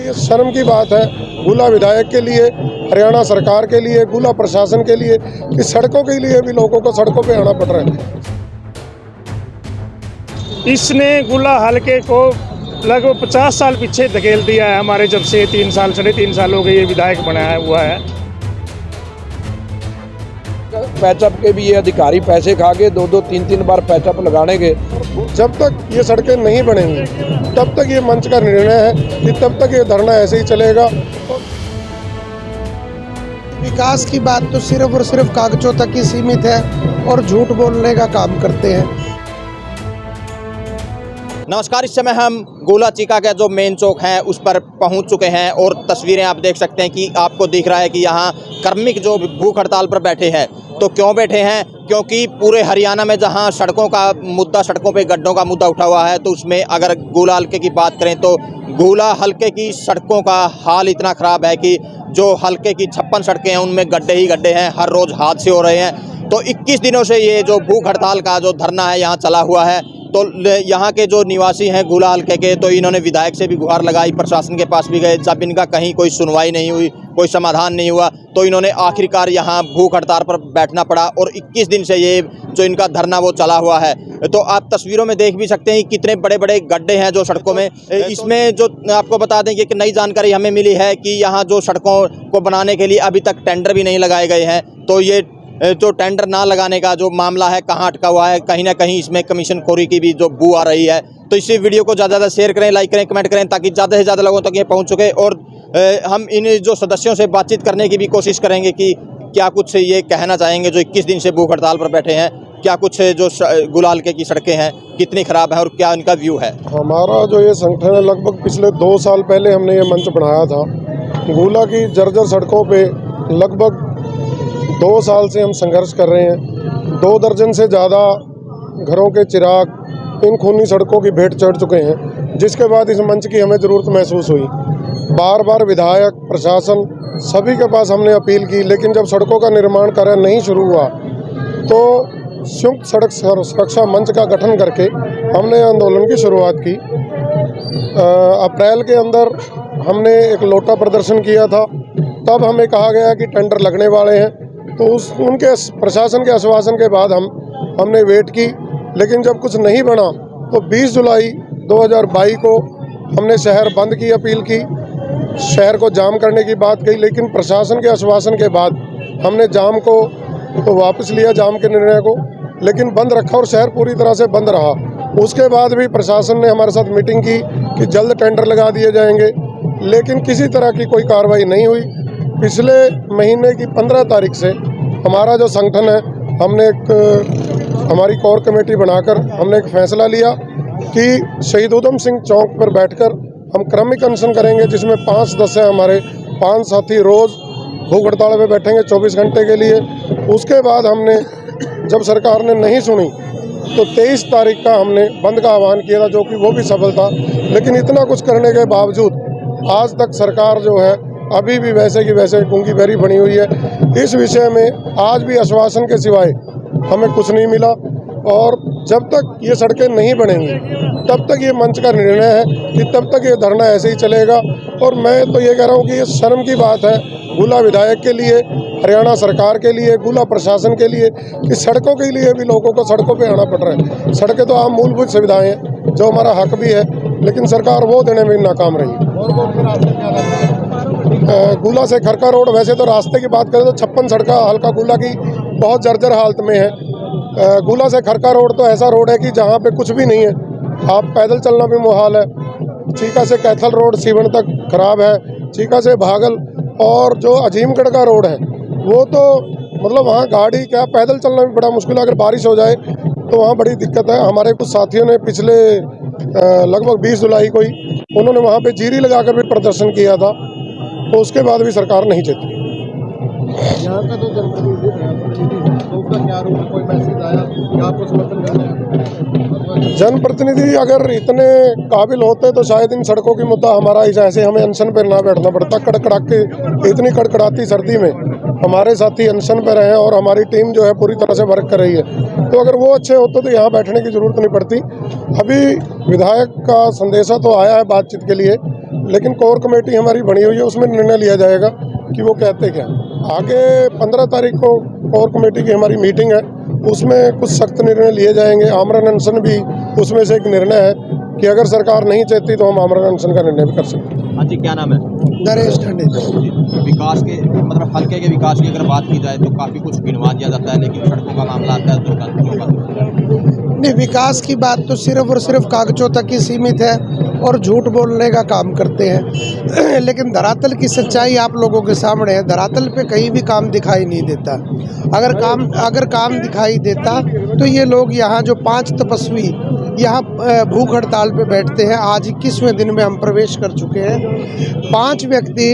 ये शर्म की बात है गुला विधायक के लिए, हरियाणा सरकार के लिए, गुला प्रशासन के लिए कि सड़कों के लिए भी लोगों को सड़कों पे आना पड़ रहा है। इसने गुला हलके को लगभग 50 साल पीछे धकेल दिया है। हमारे जब से 3 साल 3.5 साल हो गए ये विधायक बनाया हुआ है। पैचअप के भी ये अधिकारी पैसे खा के 2-2 3-3 बार पैचअप लगाने के। जब तक ये सड़कें नहीं बनेंगी तब तक ये मंच का निर्णय है कि तब तक ये धरना ऐसे ही चलेगा। विकास की बात तो सिर्फ और सिर्फ कागजों तक ही सीमित है और झूठ बोलने का काम करते हैं। नमस्कार, इस समय हम गोला चीका का जो मेन चौक है उस पर पहुंच चुके हैं और तस्वीरें आप देख सकते हैं कि आपको दिख रहा है कि यहाँ कार्मिक जो भूख हड़ताल पर बैठे हैं। तो क्यों बैठे हैं? क्योंकि पूरे हरियाणा में जहां सड़कों का मुद्दा, सड़कों पे गड्ढों का मुद्दा उठा हुआ है, तो उसमें अगर गोला हल्के की बात करें तो गोला हल्के की सड़कों का हाल इतना ख़राब है कि जो हल्के की 56 सड़कें हैं उनमें गड्ढे ही गड्ढे हैं। हर रोज़ हादसे हो रहे हैं। तो 21 दिनों से ये जो भूख हड़ताल का जो धरना है यहाँ चला हुआ है। तो यहाँ के जो निवासी हैं गोला हल्के के, तो इन्होंने विधायक से भी गुहार लगाई, प्रशासन के पास भी गए। जब इनका कहीं कोई सुनवाई नहीं हुई, कोई समाधान नहीं हुआ, तो इन्होंने आखिरकार यहाँ भूख हड़ताल पर बैठना पड़ा और 21 दिन से ये जो इनका धरना वो चला हुआ है। तो आप तस्वीरों में देख भी सकते हैं कितने बड़े बड़े गड्ढे हैं जो सड़कों में। इसमें जो आपको बता दें कि एक नई जानकारी हमें मिली है कि यहाँ जो सड़कों को बनाने के लिए अभी तक टेंडर भी नहीं लगाए गए हैं। तो ये जो टेंडर ना लगाने का जो मामला है कहाँ अटका हुआ है, कहीं ना कहीं इसमें कमीशन खोरी की भी जो बू आ रही है। तो इस वीडियो को ज़्यादा ज़्यादा शेयर करें, लाइक करें, कमेंट करें, ताकि ज़्यादा से ज़्यादा लोगों तक ये पहुँच सके। और हम इन जो सदस्यों से बातचीत करने की भी कोशिश करेंगे कि क्या कुछ ये कहना चाहेंगे जो 21 दिन से भूख हड़ताल पर बैठे हैं। क्या कुछ जो गोला हल्के की सड़कें हैं कितनी ख़राब है और क्या इनका व्यू है। हमारा जो ये संगठन है लगभग पिछले 2 साल पहले हमने ये मंच बनाया था। गोला की जर्जर सड़कों पर लगभग 2 साल से हम संघर्ष कर रहे हैं। 2 दर्जन से ज़्यादा घरों के चिराग इन खूनी सड़कों की भेंट चढ़ चुके हैं, जिसके बाद इस मंच की हमें ज़रूरत महसूस हुई। बार बार विधायक, प्रशासन सभी के पास हमने अपील की, लेकिन जब सड़कों का निर्माण कार्य नहीं शुरू हुआ तो संयुक्त सड़क सुरक्षा मंच का गठन करके हमने आंदोलन की शुरुआत की। अप्रैल के अंदर हमने एक लोटा प्रदर्शन किया था। तब हमें कहा गया कि टेंडर लगने वाले हैं, तो उनके प्रशासन के आश्वासन के बाद हमने वेट की, लेकिन जब कुछ नहीं बना तो 20 जुलाई 2022 को हमने शहर बंद की अपील की, शहर को जाम करने की बात कही। लेकिन प्रशासन के आश्वासन के बाद हमने जाम को तो वापस लिया, जाम के निर्णय को, लेकिन बंद रखा और शहर पूरी तरह से बंद रहा। उसके बाद भी प्रशासन ने हमारे साथ मीटिंग की कि जल्द टेंडर लगा दिए जाएंगे, लेकिन किसी तरह की कोई कार्रवाई नहीं हुई। पिछले महीने की 15 तारीख से हमारा जो संगठन है, हमने हमारी कोर कमेटी बनाकर हमने एक फैसला लिया कि शहीद उधम सिंह चौक पर बैठकर हम क्रमिक अनशन करेंगे, जिसमें 5 सदस्य हमारे 5 साथी रोज़ भूख हड़ताल पर बैठेंगे 24 घंटे के लिए। उसके बाद हमने जब सरकार ने नहीं सुनी तो 23 तारीख का हमने बंद का आह्वान किया था, जो कि वो भी सफल था। लेकिन इतना कुछ करने के बावजूद आज तक सरकार जो है अभी भी वैसे की वैसे गूंगी बहरी बनी हुई है। इस विषय में आज भी आश्वासन के सिवाय हमें कुछ नहीं मिला और जब तक ये सड़कें नहीं बनेंगी तब तक ये मंच का निर्णय है कि तब तक ये धरना ऐसे ही चलेगा। और मैं तो ये कह रहा हूँ कि ये शर्म की बात है गोला विधायक के लिए, हरियाणा सरकार के लिए, गोला प्रशासन के लिए कि सड़कों के लिए भी लोगों को सड़कों पे आना पड़ रहा है। सड़कें तो आम मूलभूत सुविधाएं हैं जो हमारा हक भी है, लेकिन सरकार वो देने में नाकाम रही। गोला से खरका रोड, वैसे तो रास्ते की बात करें तो 56 सड़का हल्का गोला की बहुत जर्जर हालत में है। गोला से खरका रोड तो ऐसा रोड है कि जहाँ पे कुछ भी नहीं है, आप पैदल चलना भी मुहाल है। चीका से कैथल रोड सीवन तक खराब है, चीका से भागल और जो अजीमगढ़ का रोड है वो तो मतलब वहाँ गाड़ी क्या पैदल चलना भी बड़ा मुश्किल है। अगर बारिश हो जाए तो वहाँ बड़ी दिक्कत है। हमारे कुछ साथियों ने पिछले लगभग 20 जुलाई को ही उन्होंने वहाँ पे जीरी लगाकर भी प्रदर्शन किया था, तो उसके बाद भी सरकार नहीं चलती। यहाँ का तो जनप्रतिनिधि अगर इतने काबिल होते तो शायद इन सड़कों की मुद्दा हमारा ही, जैसे हमें अनशन पर ना बैठना पड़ता। कड़कड़ाती सर्दी में हमारे साथी अनशन पर हैं और हमारी टीम जो है पूरी तरह से वर्क कर रही है। तो अगर वो अच्छे होते तो यहाँ बैठने की ज़रूरत नहीं पड़ती। अभी विधायक का संदेशा तो आया है बातचीत के लिए, लेकिन कोर कमेटी हमारी बनी हुई है, उसमें निर्णय लिया जाएगा कि वो कहते क्या। आगे 15 तारीख को कोर कमेटी की हमारी मीटिंग है, उसमें कुछ सख्त निर्णय लिए जाएंगे। आमरण अनशन भी उसमें से एक निर्णय है कि अगर सरकार नहीं चाहती तो हम आमरण अनशन का निर्णय भी कर सकते हैं। हाँ जी, क्या नाम है? नरेश ढंडे। विकास के मतलब हल्के के विकास की अगर बात की जाए तो काफ़ी कुछ गिनवा दिया जाता है, लेकिन सड़कों का मामला आता है नहीं, विकास की बात तो सिर्फ और सिर्फ कागजों तक ही सीमित है और झूठ बोलने का काम करते हैं। लेकिन धरातल की सच्चाई आप लोगों के सामने है। धरातल पे कहीं भी काम दिखाई नहीं देता। अगर काम दिखाई देता तो ये लोग यहाँ जो 5 तपस्वी यहाँ भूख हड़ताल पे बैठते हैं, आज 21वें दिन में हम प्रवेश कर चुके हैं। 5 व्यक्ति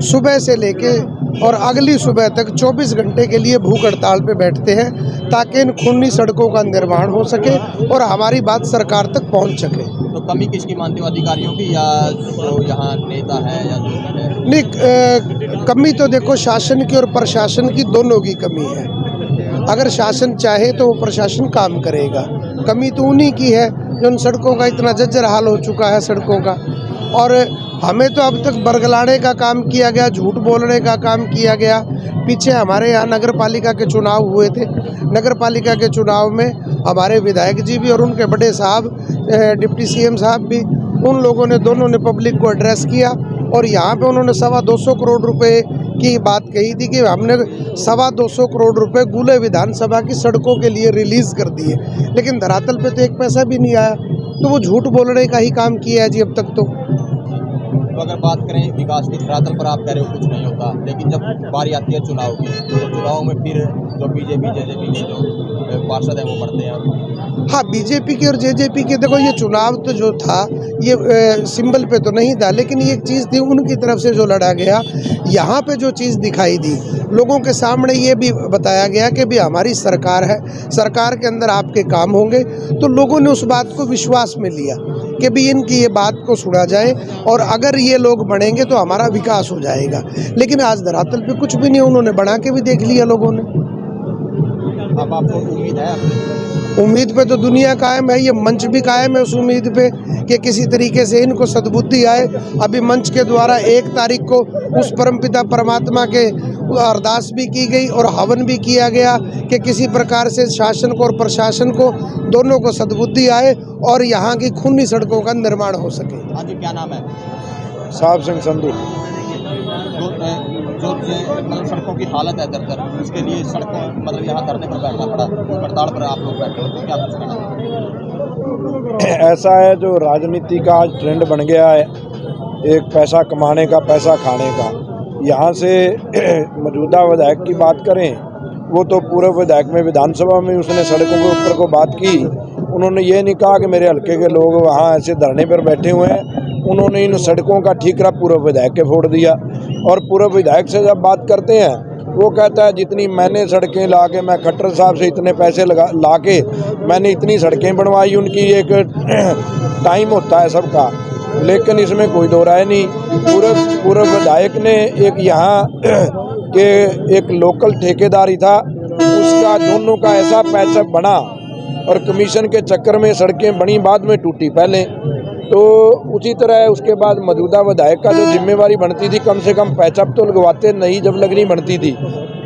सुबह से लेके और अगली सुबह तक 24 घंटे के लिए भूख हड़ताल पे बैठते हैं ताकि इन खूनी सड़कों का निर्माण हो सके और हमारी बात सरकार तक पहुंच सके। तो कमी किसकी मानते हो, अधिकारियों की या जो यहाँ नेता है या जो है? नहीं, कमी तो देखो शासन की और प्रशासन की दोनों की कमी है। अगर शासन चाहे तो वो प्रशासन काम करेगा। कमी तो उन्हीं की है जो उन सड़कों का इतना जर्जर हाल हो चुका है सड़कों का। और हमें तो अब तक बरगलाने का काम किया गया, झूठ बोलने का काम किया गया। पीछे हमारे यहाँ नगर पालिका के चुनाव हुए थे। नगर पालिका के चुनाव में हमारे विधायक जी भी और उनके बड़े साहब डिप्टी सीएम साहब भी, उन लोगों ने दोनों ने पब्लिक को एड्रेस किया और यहाँ पे उन्होंने 225 करोड़ रुपए की बात कही थी कि हमने 225 करोड़ रुपए गुले विधानसभा की सड़कों के लिए रिलीज़ कर दिए, लेकिन धरातल पे तो एक पैसा भी नहीं आया। तो वो झूठ बोलने का ही काम किया है जी अब तक तो। अगर बात करें विकास की, धरातल पर आप कह रहे हो कुछ नहीं होता, लेकिन जब बारी आती है चुनाव की तो चुनाव में फिर जो बीजेपी जेजेपी के जो पार्षद हैं वो बढ़ते हैं। हाँ, बीजेपी की और जेजेपी के देखो ये चुनाव तो जो था ये सिंबल पे तो नहीं था, लेकिन ये एक चीज़ थी उनकी तरफ से जो लड़ा गया। यहाँ पे जो चीज़ दिखाई दी लोगों के सामने ये भी बताया गया कि भी हमारी सरकार है, सरकार के अंदर आपके काम होंगे, तो लोगों ने उस बात को विश्वास में लिया कि भी इनकी ये बात को सुना जाए और अगर ये लोग बढ़ेंगे तो हमारा विकास हो जाएगा। लेकिन आज धरातल पे कुछ भी नहीं, उन्होंने बना के भी देख लिया लोगों ने। अब आपको उम्मीद है? उम्मीद पे तो दुनिया कायम है, ये मंच भी कायम है उस उम्मीद पे कि किसी तरीके से इनको सद्बुद्धि आए। अभी मंच के द्वारा 1 तारीख को उस परमपिता परमात्मा के अरदास भी की गई और हवन भी किया गया कि किसी प्रकार से शासन को और प्रशासन को दोनों को सद्बुद्धि आए और यहाँ की खूनी सड़कों का निर्माण हो सके। हाँ जी, क्या नाम है? साहब सिंह संधू। जो मतलब सड़कों की हालत है दरदर, उसके लिए सड़कों मतलब यहाँ धरने पर बैठना पड़ा, हड़ताल पर आप लोग बैठे हो, तो क्या कुछ कहना है? ऐसा है जो राजनीति का आज ट्रेंड बन गया है, एक पैसा कमाने का, पैसा खाने का। यहाँ से मौजूदा विधायक की बात करें, वो तो पूर्व विधायक में विधानसभा में उसने सड़कों के ऊपर को बात की। उन्होंने ये नहीं कहा कि मेरे हल्के के लोग वहाँ ऐसे धरने पर बैठे हुए हैं, उन्होंने इन सड़कों का ठीकरा पूर्व विधायक के फोड़ दिया। और पूर्व विधायक से जब बात करते हैं वो कहता है जितनी मैंने सड़कें ला के, मैं खट्टर साहब से इतने पैसे ला के मैंने इतनी सड़कें बनवाई, उनकी एक टाइम होता है सबका, लेकिन इसमें कोई दो राय नहीं। पूर्व विधायक ने एक यहाँ के एक लोकल ठेकेदार ही था, उसका दोनों का ऐसा पैचअप बना और कमीशन के चक्कर में सड़कें बनी, बाद में टूटी पहले। तो उसी तरह उसके बाद मौजूदा विधायक का जो जिम्मेवारी बनती थी, कम से कम पैचअप तो लगवाते नहीं जब लगनी बनती थी।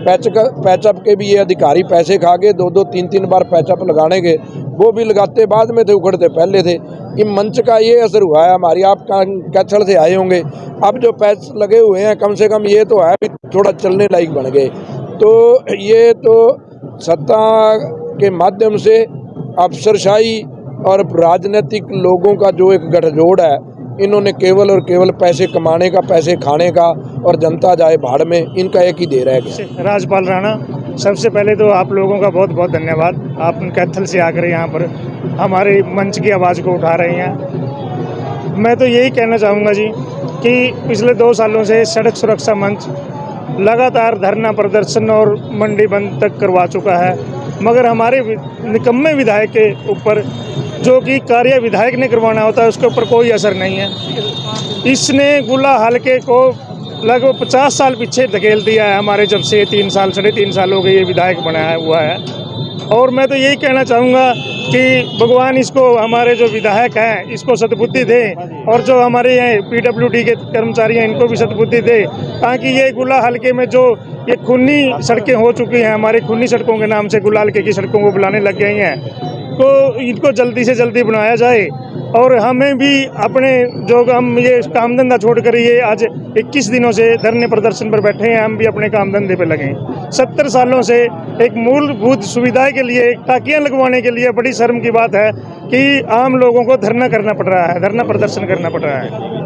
पैचअप के भी ये अधिकारी पैसे खा गए, 2-2, 3-3 बार पैचअप लगाने के, वो भी लगाते बाद में थे, उखड़ते पहले थे। इन मंच का ये असर हुआ है, हमारी आप कैथल से आए होंगे, अब जो पैच लगे हुए हैं कम से कम ये तो है थोड़ा चलने लायक बन गए। तो ये तो सत्ता के माध्यम से अफसरशाही और राजनीतिक लोगों का जो एक गठजोड़ है, इन्होंने केवल और केवल पैसे कमाने का, पैसे खाने का और जनता जाए भाड़ में, इनका एक ही दे रहा है। राजपाल राणा, सबसे पहले तो आप लोगों का बहुत बहुत धन्यवाद। आप कैथल से आकर यहाँ पर हमारे मंच की आवाज़ को उठा रहे हैं। मैं तो यही कहना चाहूँगा जी कि पिछले 2 सालों से सड़क सुरक्षा मंच लगातार धरना प्रदर्शन और मंडी बंद तक करवा चुका है, मगर हमारे निकम्मे विधायक के ऊपर, जो कि कार्य विधायक ने करवाना होता है, उसके ऊपर कोई असर नहीं है। इसने गुला हल्के को लगभग 50 साल पीछे धकेल दिया है हमारे, जब से 3 साल 3.5 साल हो गए ये विधायक बनाया हुआ है। और मैं तो यही कहना चाहूँगा कि भगवान इसको, हमारे जो विधायक हैं इसको सद्बुद्धि दे, और जो हमारे यहाँ PWD के कर्मचारी हैं इनको भी सद्बुद्धि दे, ताकि ये गुला हल्के में जो ये खूनी सड़कें हो चुकी हैं, हमारे खूनी सड़कों के नाम से गुला हल्के की सड़कों को बुलाने लग गई हैं, तो इनको जल्दी से जल्दी बनाया जाए। और हमें भी अपने जो हम ये काम धंधा छोड़ कर ये आज 21 दिनों से धरने प्रदर्शन पर बैठे हैं, हम भी अपने काम धंधे पे लगे। 70 सालों से एक मूलभूत सुविधा के लिए, टाकियां लगवाने के लिए बड़ी शर्म की बात है कि आम लोगों को धरना करना पड़ रहा है, धरना प्रदर्शन करना पड़ रहा है।